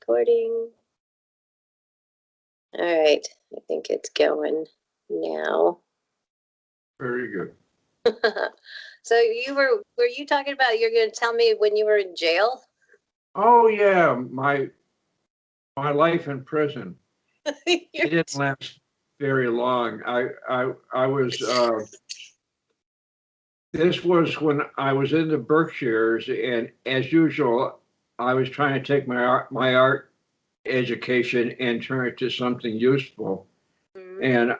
Recording. All right, I think it's going now. Very good. So were you talking about, you're going to tell me when you were in jail? Oh yeah, my life in prison. It didn't last very long. I was this was when I was in the Berkshires, and as usual, I was trying to take my art education and turn it to something useful. Mhm. And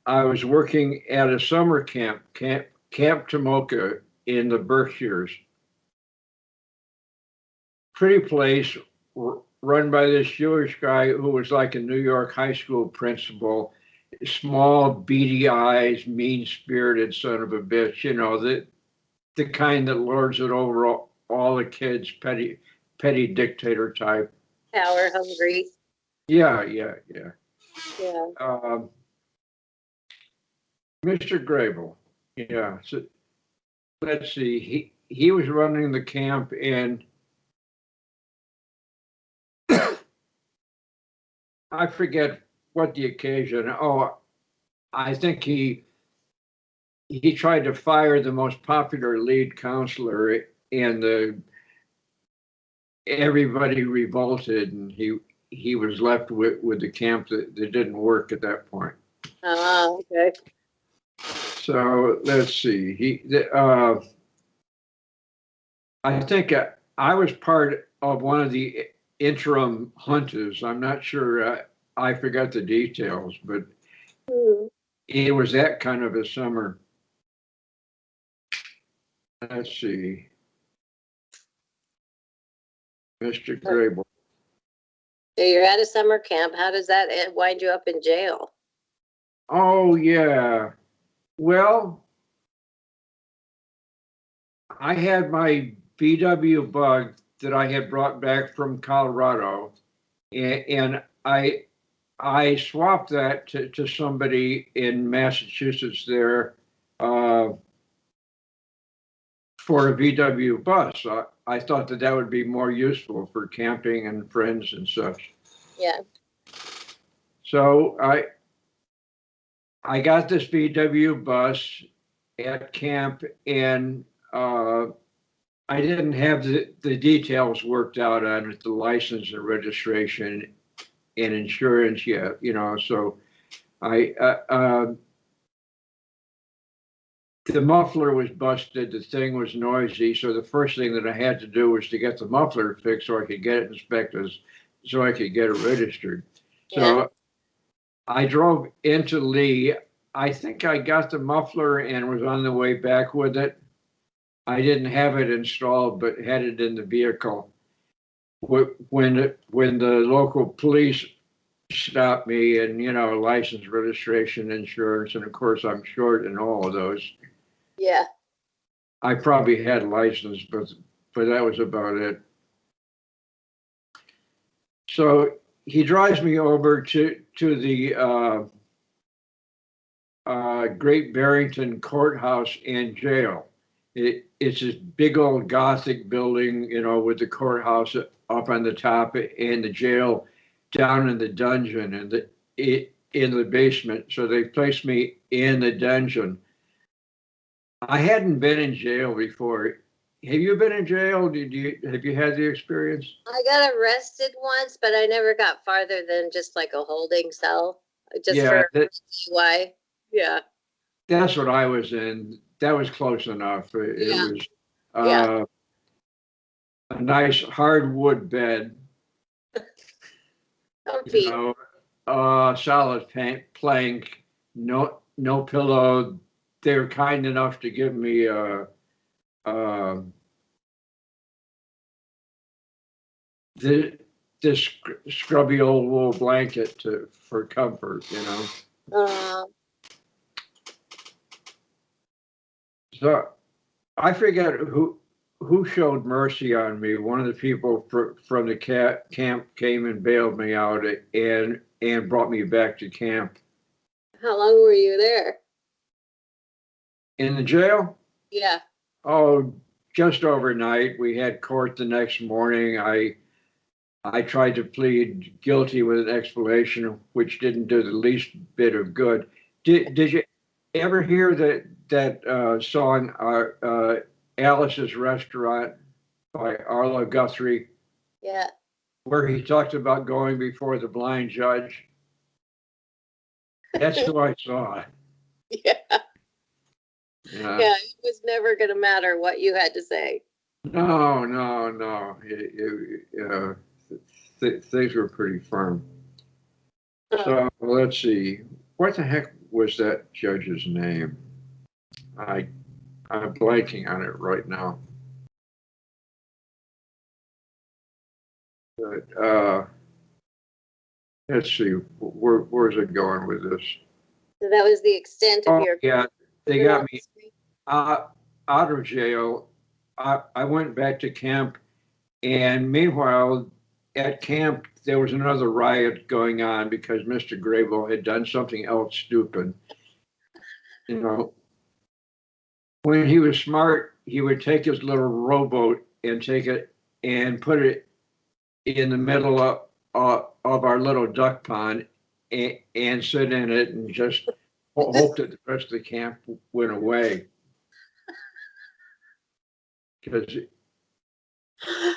I was working at a summer Camp Tomoka in the Berkshires. Pretty place run by this Jewish guy who was like a New York high school principal. Small, beady eyes, mean-spirited son of a bitch. You know, the kind that lords it over all the kids, petty dictator type. Power hungry. Yeah. Yeah. Mr. Grable. Yeah. So let's see. He was running the camp, and I forget what the occasion. Oh, I think he tried to fire the most popular lead counselor, and everybody revolted, and he was left with the camp that didn't work at that point. Okay. So let's see. I think I was part of one of the interim hunters. I'm not sure. I forgot the details, but it was that kind of a summer. Let's see. Mr. Grable. So you're at a summer camp. How does that wind you up in jail? Oh, yeah. Well, I had my VW bug that I had brought back from Colorado, and I swapped that to somebody in Massachusetts there for a VW bus. I thought that would be more useful for camping and friends and such. Yeah. So I got this VW bus at camp, and I didn't have the details worked out on it, the license and registration and insurance yet, you know. So I the muffler was busted, the thing was noisy, so the first thing that I had to do was to get the muffler fixed so I could get it inspected, so I could get it registered. So I drove into Lee. I think I got the muffler and was on the way back with it. I didn't have it installed, but had it in the vehicle. When the local police stopped me, and you know, license, registration, insurance, and of course I'm short in all of those. Yeah. I probably had a license, but that was about it. So he drives me over to the Great Barrington Courthouse and Jail. It's this big old Gothic building, you know, with the courthouse up on the top and the jail down in the dungeon and in the basement. So they placed me in the dungeon. I hadn't been in jail before. Have you been in jail? Have you had the experience? I got arrested once, but I never got farther than just like a holding cell, just Yeah, for why. Yeah. That's what I was in. That was close enough. It was a nice hardwood bed, Comfy. you know, solid plank, no pillow. They were kind enough to give me the this scrubby old wool blanket for comfort, you know. So I forget who showed mercy on me. One of the people from the camp came and bailed me out and brought me back to camp. How long were you there? In the jail? Yeah. Oh, just overnight. We had court the next morning. I tried to plead guilty with an explanation, which didn't do the least bit of good. Did you ever hear that song, Alice's Restaurant by Arlo Guthrie, Yeah. where he talked about going before the blind judge? That's who I saw. Yeah. Yeah. Yeah. It was never going to matter what you had to say. No, no, no. Things were pretty firm. So let's see. What the heck was that judge's name? I I'm blanking on it right now. But let's see. Where's it going with this? So that was the extent of Oh your yeah, they criminal got me history? out of jail. I went back to camp, and meanwhile, at camp there was another riot going on because Mr. Grable had done something else stupid. You know, when he was smart, he would take his little rowboat and take it and put it in the middle of our little duck pond and sit in it and just hope that the rest of the camp went away. Because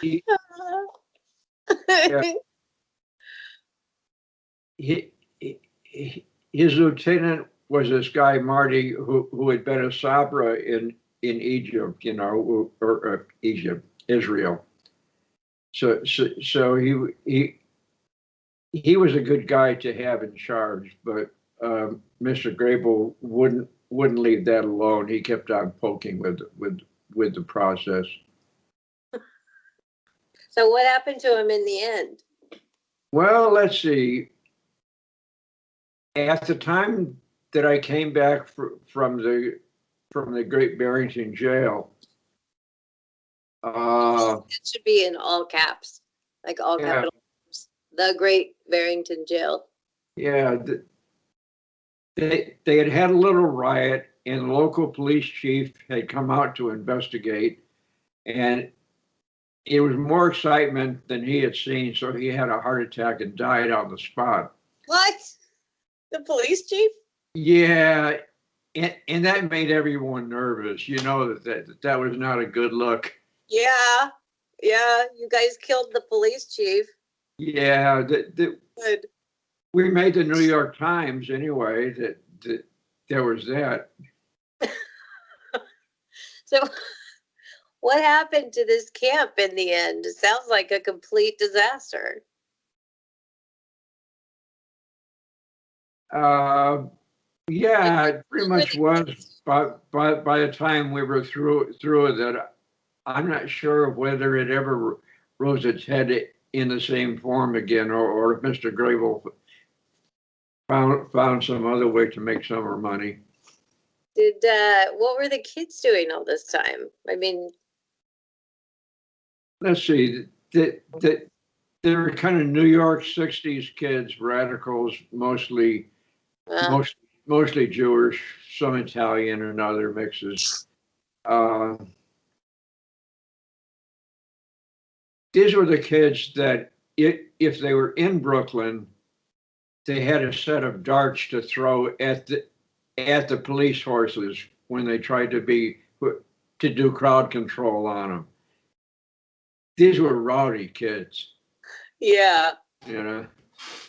he, yeah, he, his lieutenant was this guy Marty who had been a sabra in Egypt, you know, or Egypt, Israel. So he was a good guy to have in charge, but Mr. Grable wouldn't leave that alone. He kept on poking with the process. So what happened to him in the end? Well, let's see. At the time that I came back from the Great Barrington Jail, It should be in all caps, like all yeah, capital letters. The Great Barrington Jail. yeah, they had had a little riot, and the local police chief had come out to investigate, and it was more excitement than he had seen, so he had a heart attack and died on the spot. What? The police chief? Yeah, and that made everyone nervous. You know that was not a good look. Yeah. Yeah. You guys killed the police chief. Yeah, Good. we made the New York Times anyway. That there was that. So what happened to this camp in the end? It sounds like a complete disaster. Uh, yeah, it pretty Who were much the was. kids? By the time we were through it, that I'm not sure whether it ever rose its head in the same form again, or if Mr. Grable found some other way to make some more money. Did what were the kids doing all this time? I mean, Let's see, they were kind of New York '60s kids, radicals, uh, mostly Jewish, some Italian and other mixes. Uh, these were the kids that if they were in Brooklyn, they had a set of darts to throw at the police horses when they tried to do crowd control on them. These were rowdy kids, yeah, you know.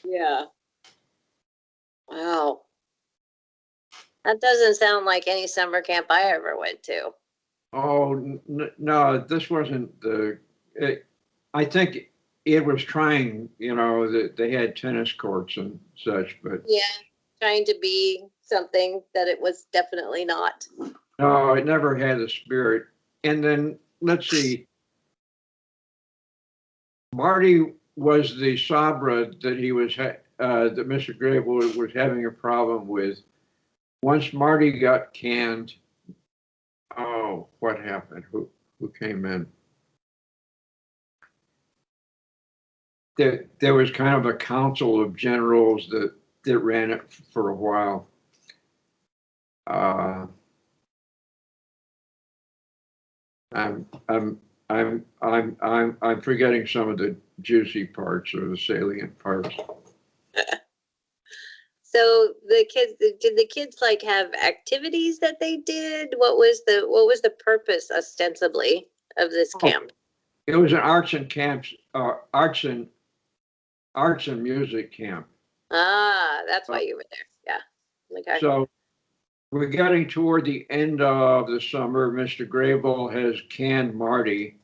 yeah. Wow. That doesn't sound like any summer camp I ever went to. Oh no, this wasn't the. I think it was trying, you know, that they had tennis courts and such, but Yeah, trying to be something that it was definitely not. no, it never had the spirit. And then let's see, Marty was the Sabra that that Mr. Grable was having a problem with. Once Marty got canned, oh, what happened? Who came in? There was kind of a council of generals that ran it for a while. Uh, I'm I'm forgetting some of the juicy parts or the salient parts. So the kids, did the kids like have activities that they did? What was the purpose ostensibly of this Oh, camp? it was an arts and music camp. Ah, that's why Uh, you were there. Yeah. Okay. so we're getting toward the end of the summer. Mr. Grable has canned Marty,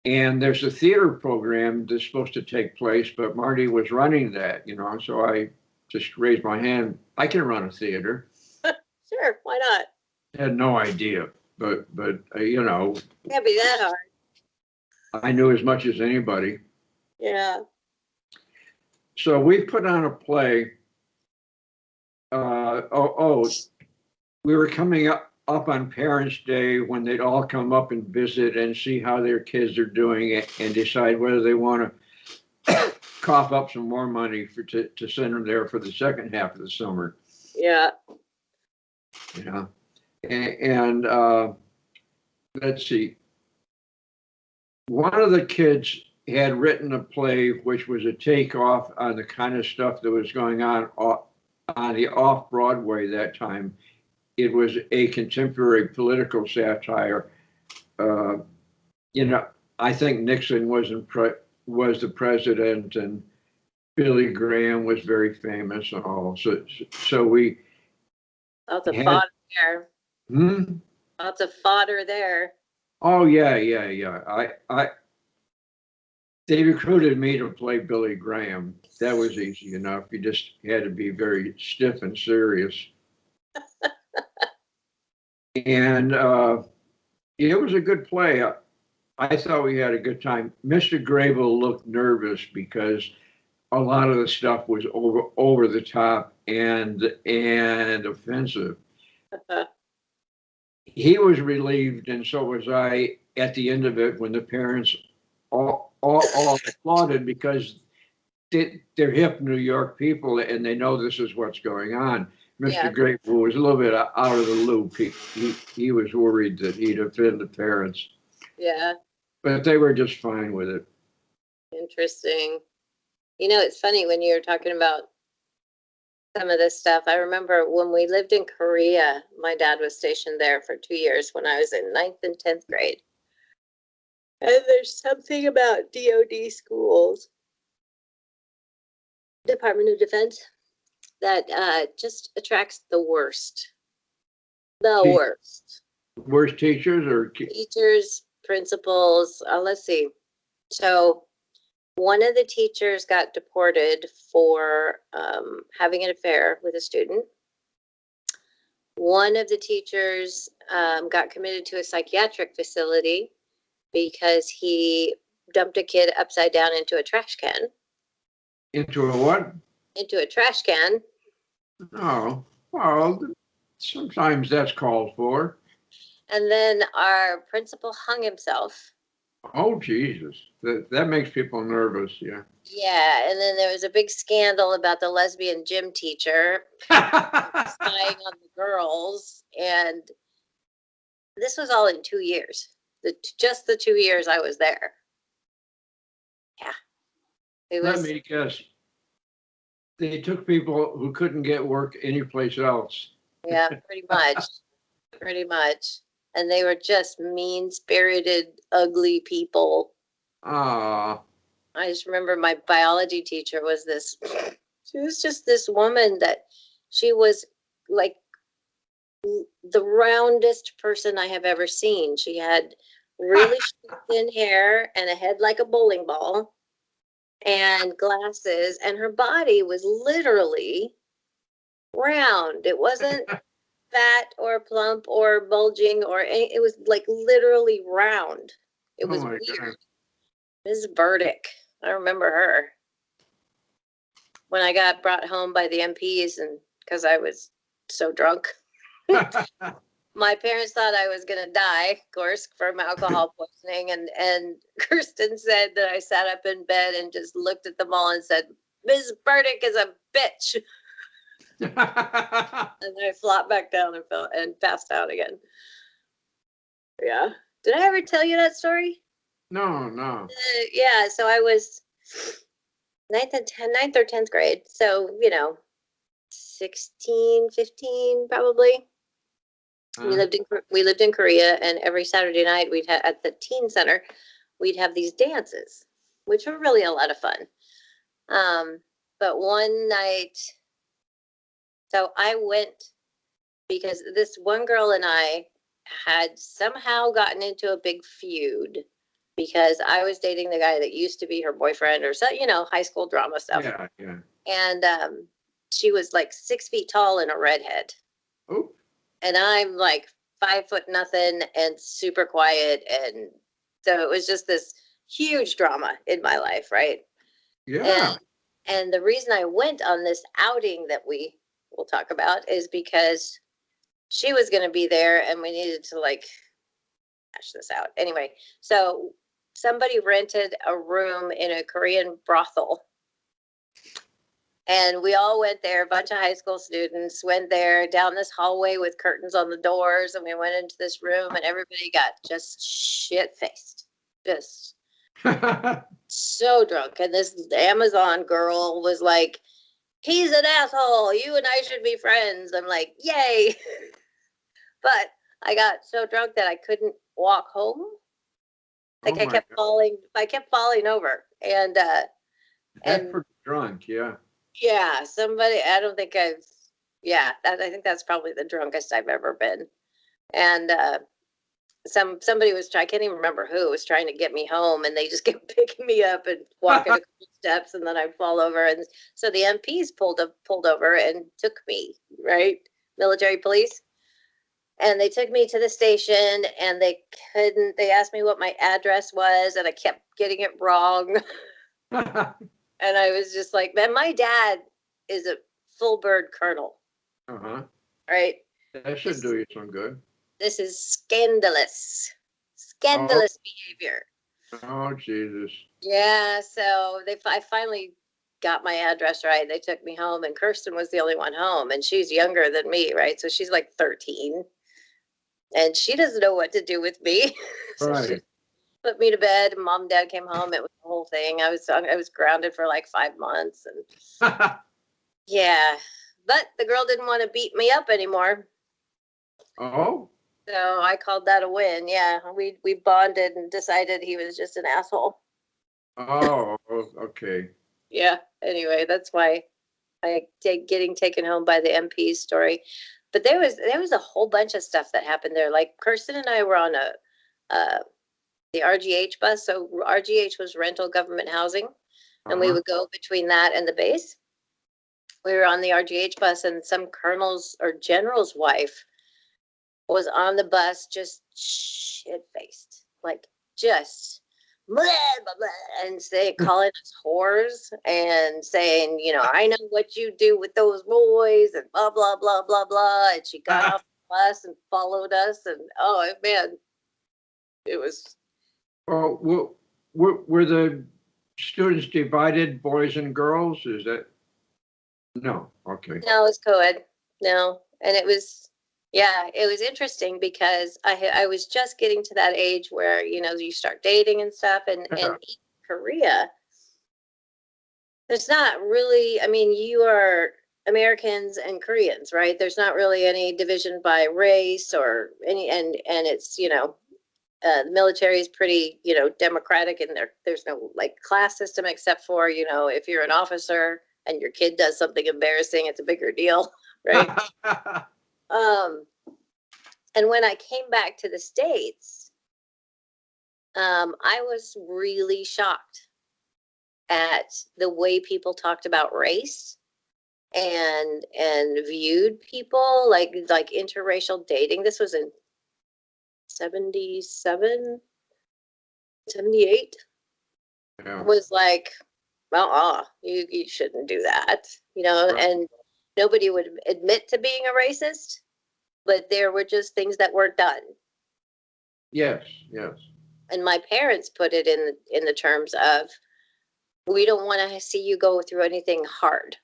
and there's a theater program that's supposed to take place, but Marty was running that, so I just raised my hand. I can run a theater. Sure, why not? Had no idea, but Can't be that hard. I knew as much as anybody. Yeah. So we put on a play. We were coming up on Parents' Day when they'd all come up and visit and see how their kids are doing it and decide whether they want to cough up some more money to send them there for the second half of the summer. Yeah. And let's see. One of the kids had written a play which was a takeoff on the kind of stuff that was going on the off Broadway that time. It was a contemporary political satire. I think Nixon was the president, and Billy Graham was very famous and all. So we Lots of had. fodder there. Hmm? Lots of fodder there. Oh yeah. They recruited me to play Billy Graham. That was easy enough. You just had to be very stiff and serious. And it was a good play. I thought we had a good time. Mr. Grable looked nervous because a lot of the stuff was over the top and offensive. He was relieved, and so was I at the end of it when the parents all applauded, because they're hip New York people and they know this is what's going on. Mr. Yeah. Grateful was a little bit out of the loop. He was worried that he'd offend the parents, Yeah. but they were just fine with it. Interesting. It's funny when you're talking about some of this stuff. I remember when we lived in Korea, my dad was stationed there for 2 years when I was in 9th and 10th grade. And there's something about DOD schools, Department of Defense, that just attracts the worst. The worst. Worst teachers or Teachers, principals. Let's see. So one of the teachers got deported for having an affair with a student. One of the teachers got committed to a psychiatric facility because he dumped a kid upside down into a trash can. Into a what? Into a trash can. Oh, well, sometimes that's called for. And then our principal hung himself. Oh, Jesus. That makes people nervous, yeah. Yeah, and then there was a big scandal about the lesbian gym teacher spying on the girls. And this was all in 2 years. Just the 2 years I was there. Yeah. Let me guess. They took people who couldn't get work anyplace else. Yeah, pretty much. Pretty much. And they were just mean-spirited, ugly people. Ah. I just remember my biology teacher she was just this woman that she was like the roundest person I have ever seen. She had really thin hair and a head like a bowling ball and glasses, and her body was literally round. It wasn't fat or plump or bulging it was like literally round. It was weird. God. Mrs. Burdick. I remember her. When I got brought home by the MPs and because I was so drunk. My parents thought I was going to die, of course, from alcohol poisoning. And Kirsten said that I sat up in bed and just looked at them all and said, Ms. Burdick is a bitch. And then I flopped back down and passed out again. Yeah. Did I ever tell you that story? No, no. Yeah, so I was ninth or 10th grade. So, 16, 15 probably. We Huh? lived in we lived in Korea, and every Saturday night we'd have at the teen center, we'd have these dances, which were really a lot of fun. Um, but one night, so I went because this one girl and I had somehow gotten into a big feud because I was dating the guy that used to be her boyfriend or so, high school drama stuff. Yeah, yeah. And she was like 6 feet tall and a redhead. Oh, And I'm like 5 foot nothing and super quiet. And so it was just this huge drama in my life, right? And yeah. the reason I went on this outing that we will talk about is because she was going to be there and we needed to like hash this out. Anyway, so somebody rented a room in a Korean brothel. And we all went there, a bunch of high school students went there down this hallway with curtains on the doors. And we went into this room and everybody got just shit faced. Just so drunk. And this Amazon girl was like, he's an asshole. You and I should be friends. I'm like, yay. But I got so drunk that I couldn't walk home. Oh Like my God. I kept falling over. That's And pretty drunk, yeah. yeah, I don't think yeah, I think that's probably the drunkest I've ever been. And somebody I can't even remember who was trying to get me home, and they just kept picking me up and walking a couple steps, and then I'd fall over. And so the MPs pulled over and took me, right? Military police. And they took me to the station and they asked me what my address was, and I kept getting it wrong. And I was just like, man, my dad is a full bird colonel, Uh-huh. right? That should This do you some good. this is scandalous. Oh, Scandalous behavior. oh, Jesus. Yeah, so I finally got my address right. They took me home, and Kirsten was the only one home, and she's younger than me, right? So she's like 13, and she doesn't know what to do with me. So she Right. put me to bed. Mom and dad came home. It was the whole thing. I was grounded for like 5 months, and yeah, but the girl didn't want to beat me up anymore. Oh, So I called that a win. Yeah, we bonded and decided he was just an asshole. oh, okay. Yeah. Anyway, that's why I take getting taken home by the MP's story. But there was a whole bunch of stuff that happened there. Like Kirsten and I were on uh the RGH bus. So RGH was rental government housing, and we Uh-huh. would go between that and the base. We were on the RGH bus, and some colonel's or general's wife was on the bus just shit faced, like just blah, blah, blah, and calling us whores and saying, I know what you do with those boys and blah, blah, blah, blah, blah. And she got off the bus and followed us. And oh, man, it was, Well, were the students divided, boys and girls? Is that? No. Okay. no, it was co-ed. No. And it was, yeah, it was interesting because I was just getting to that age where, you start dating and stuff. And Yeah. in Korea, there's not really, I mean, you are Americans and Koreans, right? There's not really any division by race or any, and it's, the military is pretty, democratic, and there's no like class system except for, if you're an officer and your kid does something embarrassing, it's a bigger deal, right? Um, and when I came back to the States, I was really shocked at the way people talked about race and viewed people like interracial dating. This was in 77, 78. Yeah. Was like, well, you shouldn't do that, Right. and nobody would admit to being a racist, but there were just things that weren't done. Yes. Yes. And my parents put it in the terms of, we don't want to see you go through anything hard,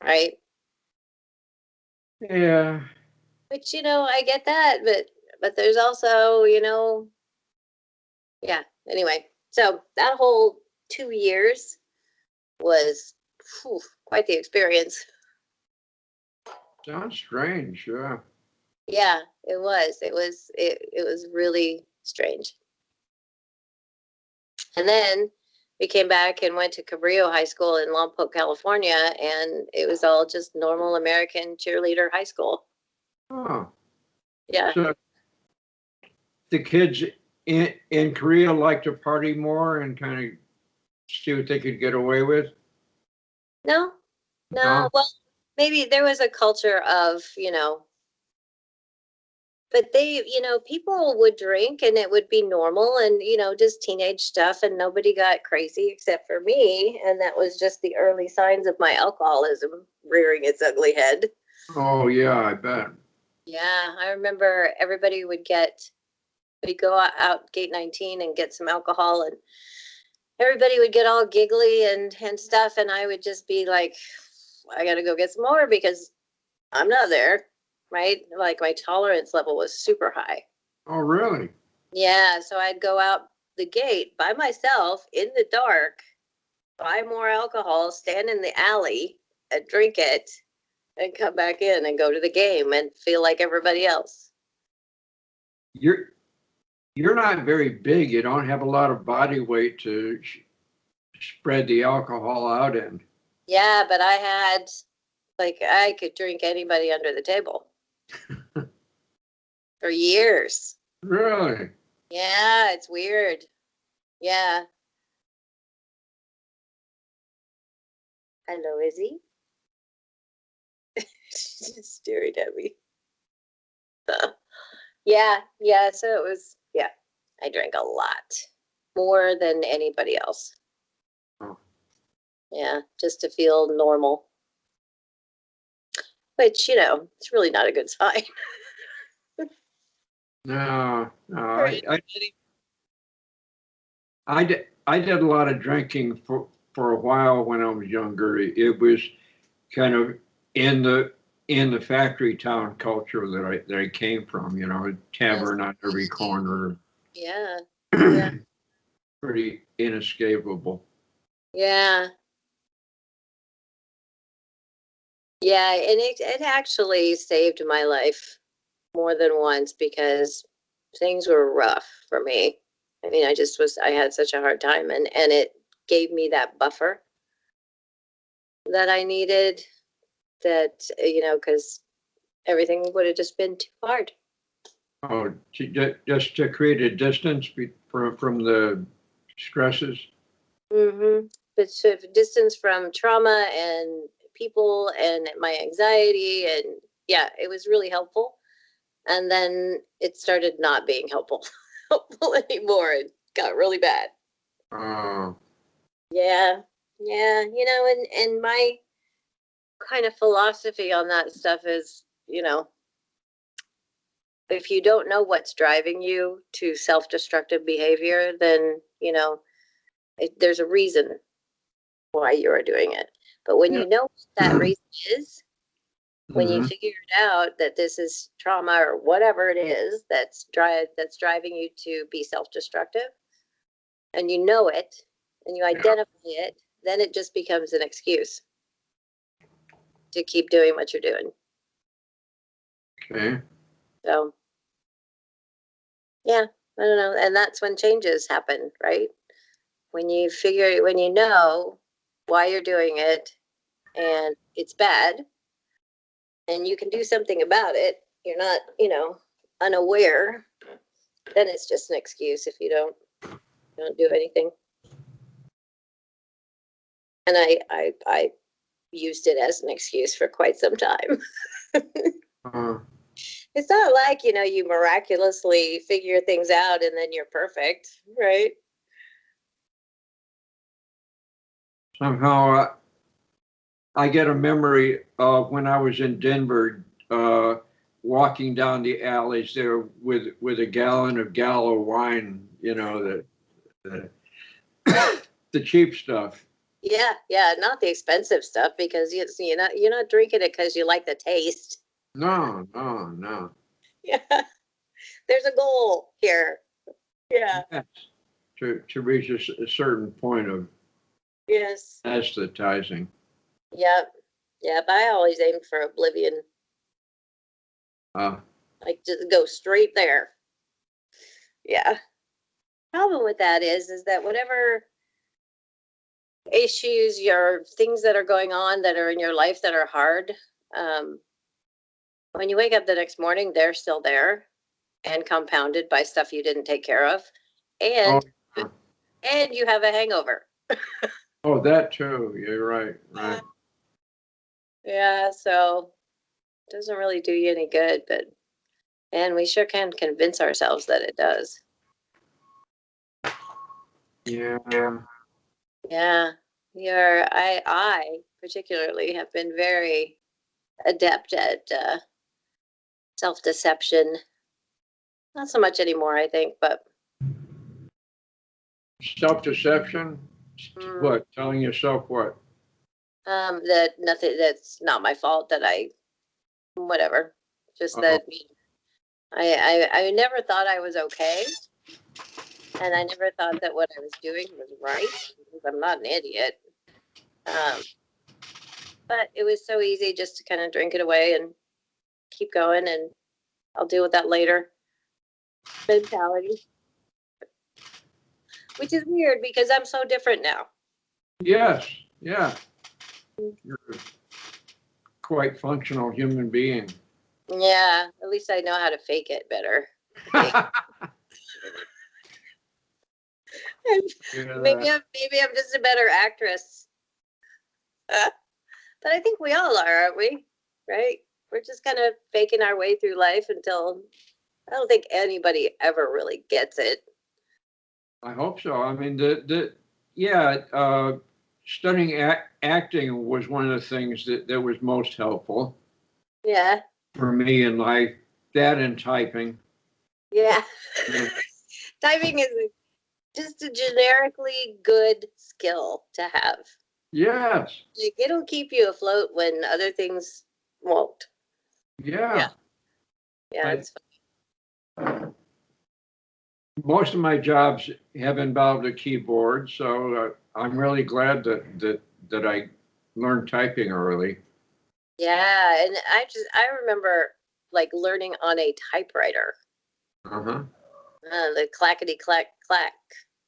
right? Yeah. Which, I get that, but there's also, yeah, anyway, so that whole 2 years was quite the experience. Sounds strange, yeah. Yeah, it was. It was really strange. And then we came back and went to Cabrillo High School in Lompoc, California, and it was all just normal American cheerleader high school. Oh, Yeah. so the kids in Korea like to party more and kind of see what they could get away with? No, No? well, maybe there was a culture of, but they, people would drink and it would be normal and, just teenage stuff and nobody got crazy except for me. And that was just the early signs of my alcoholism rearing its ugly head. Oh, yeah, I bet. Yeah, I remember everybody we'd go out gate 19 and get some alcohol and everybody would get all giggly and stuff. And I would just be like, I got to go get some more because I'm not there. Right. Like my tolerance level was super high. Oh, really? Yeah. So I'd go out the gate by myself in the dark, buy more alcohol, stand in the alley and drink it and come back in and go to the game and feel like everybody else. You're not very big. You don't have a lot of body weight to spread the alcohol out in. Yeah, but I could drink anybody under the table for years. Really? Yeah, it's weird. Yeah. Hello, Izzy. She's just staring at me. Yeah. So it was, yeah, I drank a lot more than anybody else. Oh. Yeah, just to feel normal. Which, it's really not a good sign. No, Right. I did a lot of drinking for a while when I was younger. It was kind of in the factory town culture that I came from. A tavern on every corner. Yeah. Yeah. Pretty inescapable. Yeah. Yeah. And it actually saved my life more than once because things were rough for me. I mean, I had such a hard time and it gave me that buffer that I needed that, because everything would have just been too hard. Oh, just to create a distance from the stresses. Mm-hmm. But so distance from trauma and people and my anxiety and yeah, it was really helpful. And then it started not being helpful anymore. It got really bad. Uh, Yeah. Yeah. And my kind of philosophy on that stuff is, if you don't know what's driving you to self-destructive behavior, then, there's a reason why you are doing it. But when yeah. you know what that reason is, when you Mhm. figure it out that this is trauma or whatever it is that's driving you to be self-destructive, and you know it, and you identify it, then it just becomes an excuse to keep doing what you're doing. Okay. So, yeah, I don't know. And that's when changes happen, right? When you know why you're doing it and it's bad and you can do something about it, you're not, unaware, then it's just an excuse if you don't do anything. And I used it as an excuse for quite some time. Uh, It's not like, you miraculously figure things out and then you're perfect, right? Somehow I get a memory of when I was in Denver, walking down the alleys there with a gallon of Gallo wine. The the cheap stuff. Yeah, not the expensive stuff because you're not drinking it because you like the taste. No, no, no. Yeah, there's a goal here. Yeah. Yes. to reach a certain point of Yes. anesthetizing. Yep. Yep. I always aim for oblivion. Uh, Like just go straight there. Yeah. Problem with that is that whatever issues, your things that are going on that are in your life that are hard, when you wake up the next morning, they're still there and compounded by stuff you didn't take care of, oh, and you have a hangover. oh, that too. You're right. Right. Yeah, so it doesn't really do you any good, but and we sure can convince ourselves that it does. Yeah. Yeah, I particularly have been very adept at self-deception. Not so much anymore, I think, but Self-deception. mm, What? Telling yourself what? that nothing, that's not my fault, that I, whatever, just Oh, that I never thought I was okay, and I never thought that what I was doing was right, because I'm not an idiot. Um, but it was so easy just to kind of drink it away and keep going, and I'll deal with that later mentality, which is weird because I'm so different now. yes. Yeah. You're a quite functional human being. Yeah, at least I know how to fake it better. Yeah. Maybe I'm just a better actress. But I think we all are, aren't we? Right? We're just kind of faking our way through life until I don't think anybody ever really gets it. I hope so. I mean, yeah, studying acting was one of the things that was most helpful Yeah. for me in life. That and typing. Yeah. Yeah. Typing is just a generically good skill to have. Yes. Like it'll keep you afloat when other things won't. Yeah. Yeah. Yeah, I, it's most of my jobs have involved a keyboard, so I'm really glad that I learned typing early. yeah, and I remember like learning on a typewriter, Uh-huh. the clackety clack clack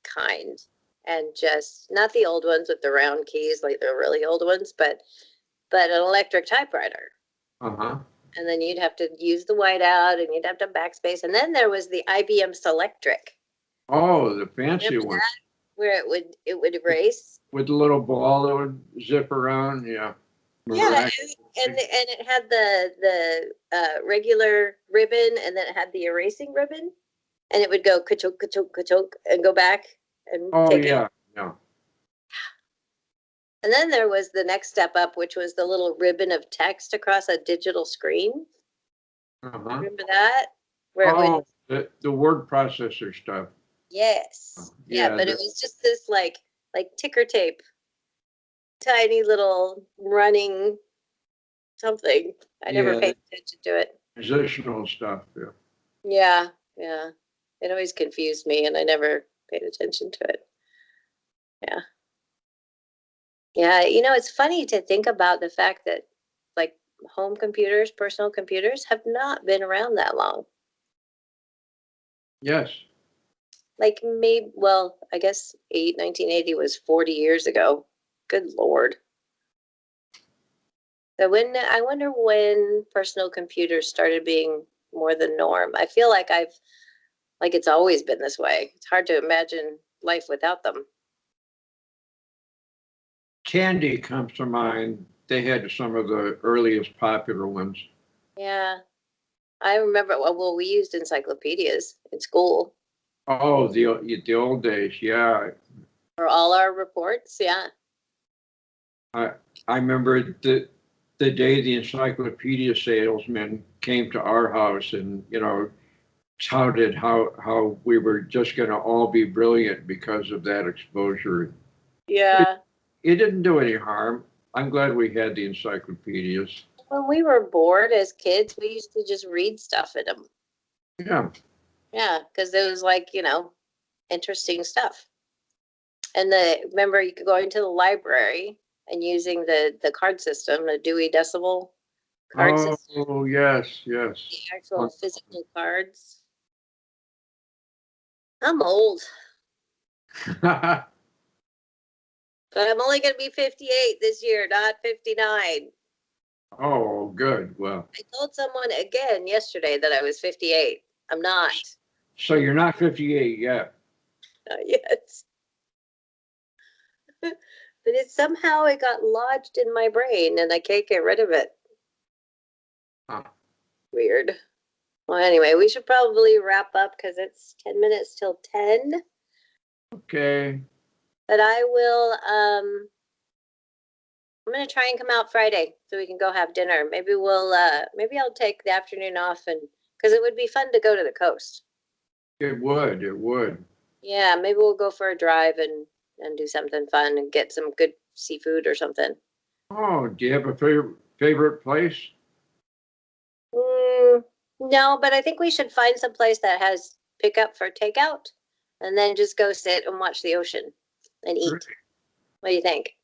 kind, and just not the old ones with the round keys like the really old ones, but an electric typewriter. Uh-huh. And then you'd have to use the whiteout and you'd have to backspace. And then there was the IBM Selectric. Oh, the fancy Remember one that? Where it would erase. with the little ball that would zip around. Yeah. Yeah, Remember that? and it had the regular ribbon, and then it had the erasing ribbon, and it would go ka-choke, ka-choke, ka-choke, and go back and Oh take it. yeah. Yeah. And then there was the next step up, which was the little ribbon of text across a digital screen. Uh-huh. Remember that? Where it would, Oh, the word processor stuff. yes, yeah, Yeah. but it was just this like ticker tape, tiny little running something. I never Yeah. paid attention to it. Positional stuff. Yeah. Yeah, yeah. It always confused me and I never paid attention to it. Yeah. Yeah, it's funny to think about the fact that like home computers, personal computers have not been around that long. Yes. Like maybe, well, I guess 1980 was 40 years ago. Good Lord. So I wonder when personal computers started being more the norm. I feel like like it's always been this way. It's hard to imagine life without them. Candy comes to mind. They had some of the earliest popular ones. Yeah. I remember, well, we used encyclopedias in school Oh, the old days. Yeah. for all our reports. Yeah. I I remember the day the encyclopedia salesman came to our house and touted how we were just going to all be brilliant because of that exposure. It, Yeah. it didn't do any harm. I'm glad we had the encyclopedias. When we were bored as kids, we used to just read stuff in them. Yeah. Yeah. Because it was like, interesting stuff. And remember, you could go into the library and using the card system, the Dewey Decimal card system, Oh, yes, yes. the actual physical cards. I'm old, but I'm only going to be 58 this year, not 59. Oh, good. Well, I told someone again yesterday that I was 58. I'm not. so you're not 58 yet. Not yet. But somehow it got lodged in my brain and I can't get rid of it. Huh. Weird. Well, anyway, we should probably wrap up because it's 10 minutes till 10. Okay. But I will, I'm going to try and come out Friday so we can go have dinner. Maybe maybe I'll take the afternoon off and, because it would be fun to go to the coast. It would. It would. Yeah, maybe we'll go for a drive and do something fun and get some good seafood or something. Oh, do you have a favorite place? No, but I think we should find some place that has pickup for takeout and then just go sit and watch the ocean and eat. Great. What do you think?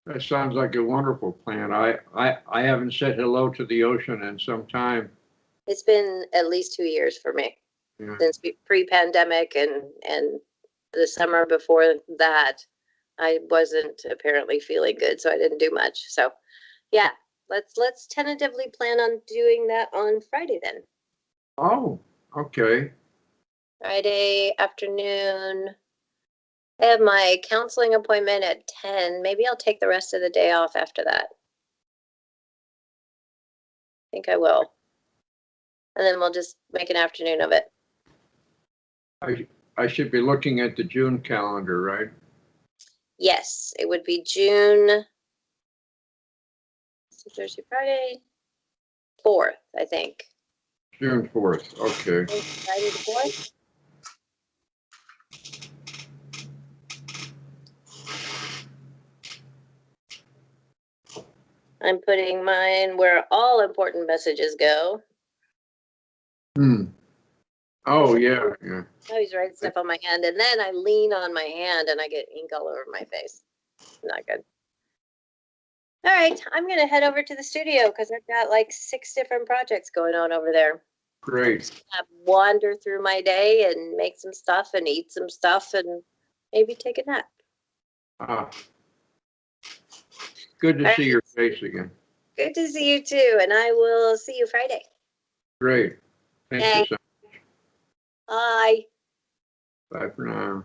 That sounds like a wonderful plan. I haven't said hello to the ocean in some time. It's been at least 2 years for me Yeah. since pre-pandemic and the summer before that. I wasn't apparently feeling good, so I didn't do much. So, yeah, let's tentatively plan on doing that on Friday then. Oh, okay. Friday afternoon. I have my counseling appointment at 10. Maybe I'll take the rest of the day off after that. I think I will. And then we'll just make an afternoon of it. I should be looking at the June calendar, right? Yes, it would be June, Thursday, Friday, 4th, I think. June 4th. Okay. Friday the 4th. I'm putting mine where all important messages go. Oh, yeah, yeah. I always write stuff on my hand and then I lean on my hand and I get ink all over my face. Not good. All right, I'm going to head over to the studio because I've got like 6 different projects going on over there. Great. I wander through my day and make some stuff and eat some stuff and maybe take a nap. Ah, good to see your face again. Good to see you too, and I will see you Friday. Great. Thank you so much. Bye. Bye for now.